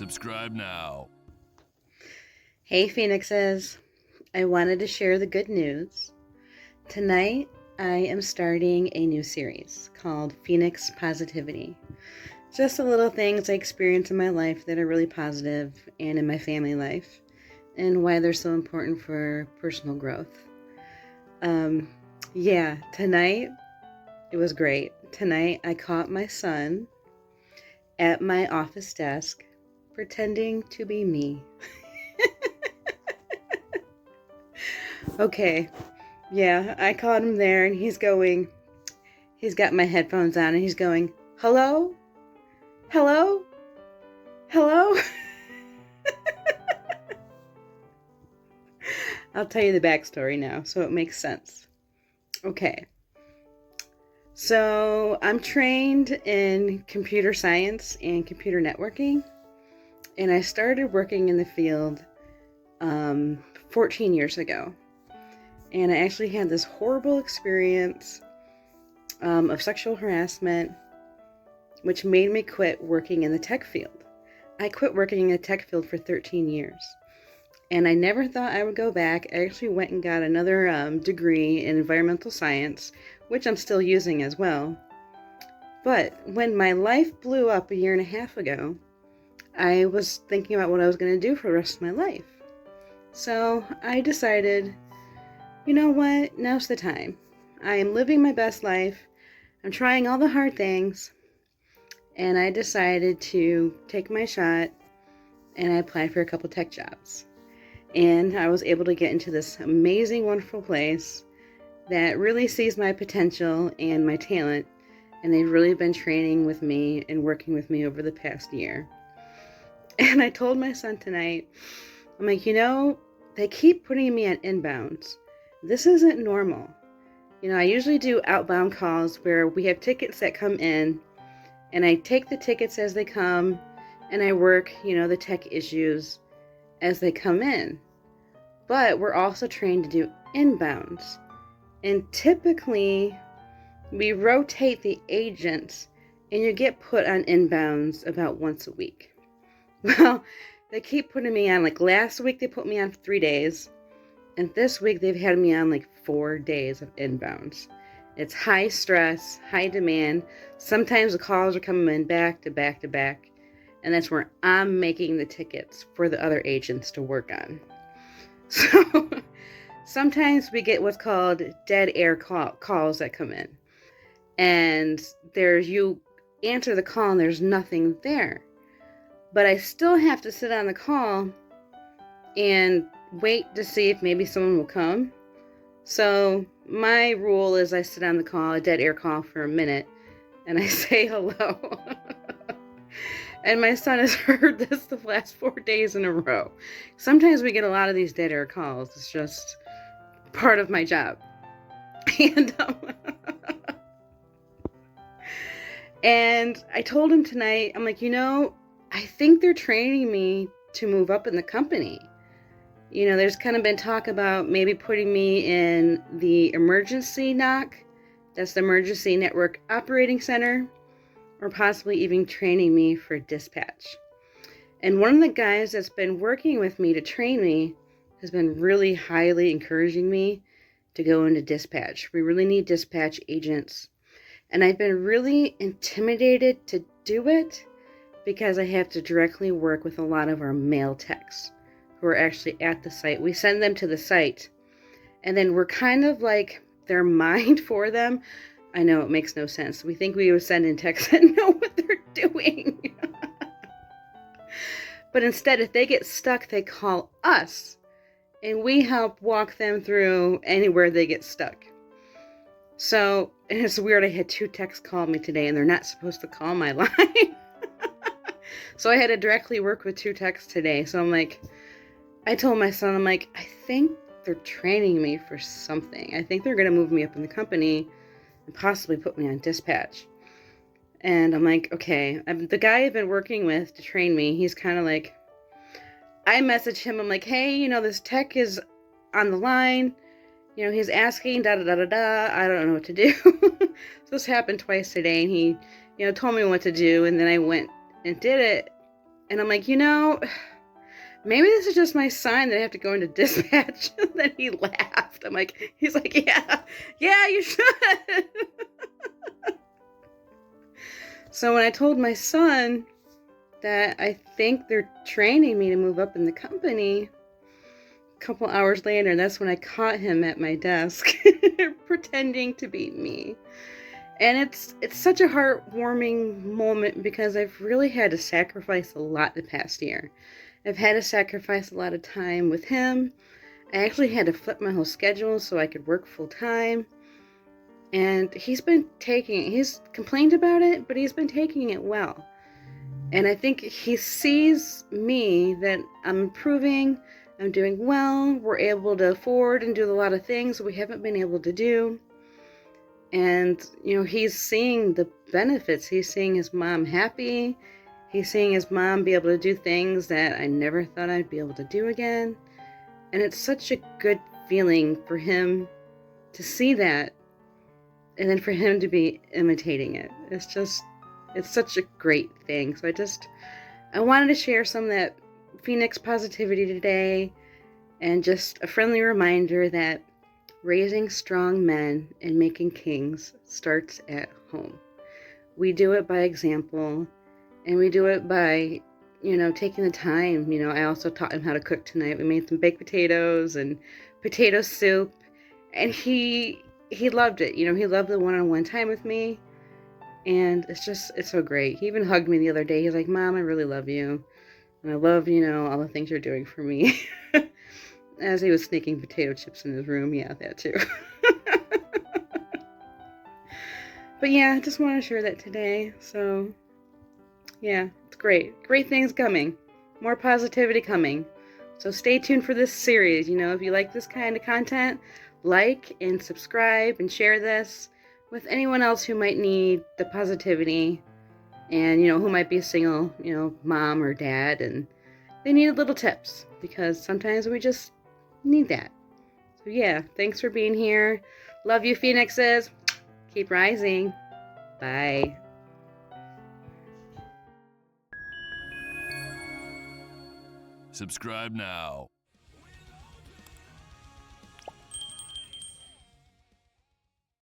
Subscribe now. Hey Phoenixes, I wanted to share the good news. Tonight I am starting a new series called Phoenix Positivity. Just the little things I experience in my life that are really positive and in my family life, and why they're so important for personal growth. Tonight it was great. Tonight I caught my son at my office desk pretending to be me. Okay, yeah, I caught him there and he's got my headphones on and he's going, hello? Hello? Hello? I'll tell you the backstory now so it makes sense. Okay, so I'm trained in computer science and computer networking, and I started working in the field 14 years ago. And I actually had this horrible experience of sexual harassment, which made me quit working in the tech field. I quit working in the tech field for 13 years. And I never thought I would go back. I actually went and got another degree in environmental science, which I'm still using as well. But when my life blew up a year and a half ago, I was thinking about what I was going to do for the rest of my life. So I decided, you know what? Now's the time. I am living my best life. I'm trying all the hard things. And I decided to take my shot, and I applied for a couple tech jobs. And I was able to get into this amazing, wonderful place that really sees my potential and my talent. And they've really been training with me and working with me over the past year. And I told my son tonight, I'm like, they keep putting me on inbounds. This isn't normal. I usually do outbound calls where we have tickets that come in, and I take the tickets as they come, and I work, the tech issues as they come in. But we're also trained to do inbounds. And typically, we rotate the agents, and you get put on inbounds about once a week. Well, they keep putting me on, like last week they put me on for 3 days. And this week they've had me on like 4 days of inbounds. It's high stress, high demand. Sometimes the calls are coming in back to back to back. And that's where I'm making the tickets for the other agents to work on. So sometimes we get what's called dead air calls that come in. And you answer the call and there's nothing there. But I still have to sit on the call and wait to see if maybe someone will come. So my rule is I sit on the call, a dead air call, for a minute, and I say hello. And my son has heard this the last 4 days in a row. Sometimes we get a lot of these dead air calls. It's just part of my job. And I told him tonight, I'm like, I think they're training me to move up in the company. There's kind of been talk about maybe putting me in the emergency NOC, that's the Emergency Network Operating Center, or possibly even training me for dispatch. And one of the guys that's been working with me to train me has been really highly encouraging me to go into dispatch. We really need dispatch agents. And I've been really intimidated to do it because I have to directly work with a lot of our male techs who are actually at the site. We send them to the site, and then we're kind of like their mind for them. I know it makes no sense. We think we would send in techs that know what they're doing. But instead, if they get stuck, they call us, and we help walk them through anywhere they get stuck. So, and it's weird, I had 2 techs call me today, and they're not supposed to call my line. So I had to directly work with 2 techs today. So I told my son, I'm like, I think they're training me for something. I think they're going to move me up in the company and possibly put me on dispatch. And I'm like, okay. The guy I've been working with to train me, he's kind of like, I message him, I'm like, hey, this tech is on the line. He's asking, da-da-da-da-da. I don't know what to do. So this happened twice today, and he, told me what to do, and then I went and did it. And I'm like, maybe this is just my sign that I have to go into dispatch. And then he laughed. He's like, yeah, you should. So when I told my son that I think they're training me to move up in the company, a couple hours later, that's when I caught him at my desk pretending to be me. And it's such a heartwarming moment because I've really had to sacrifice a lot the past year. I've had to sacrifice a lot of time with him. I actually had to flip my whole schedule so I could work full time. And he's complained about it, but he's been taking it well. And I think he sees me that I'm improving, I'm doing well, we're able to afford and do a lot of things we haven't been able to do. And, he's seeing the benefits. He's seeing his mom happy. He's seeing his mom be able to do things that I never thought I'd be able to do again. And it's such a good feeling for him to see that and then for him to be imitating it. It's such a great thing. So I wanted to share some of that Phoenix positivity today, and just a friendly reminder that raising strong men and making kings starts at home. We do it by example, and we do it by, taking the time. I also taught him how to cook tonight. We made some baked potatoes and potato soup, and he loved it. He loved the one-on-one time with me, and it's so great. He even hugged me the other day. He's like, Mom, I really love you, and I love, all the things you're doing for me. As he was sneaking potato chips in his room. Yeah, that too. But yeah, I just want to share that today. So yeah, it's great. Great things coming. More positivity coming. So stay tuned for this series. If you like this kind of content, like and subscribe and share this with anyone else who might need the positivity, and who might be a single, mom or dad, and they need little tips, because sometimes we just need that. So yeah, thanks for being here. Love you, Phoenixes. Keep rising. Bye. Subscribe now.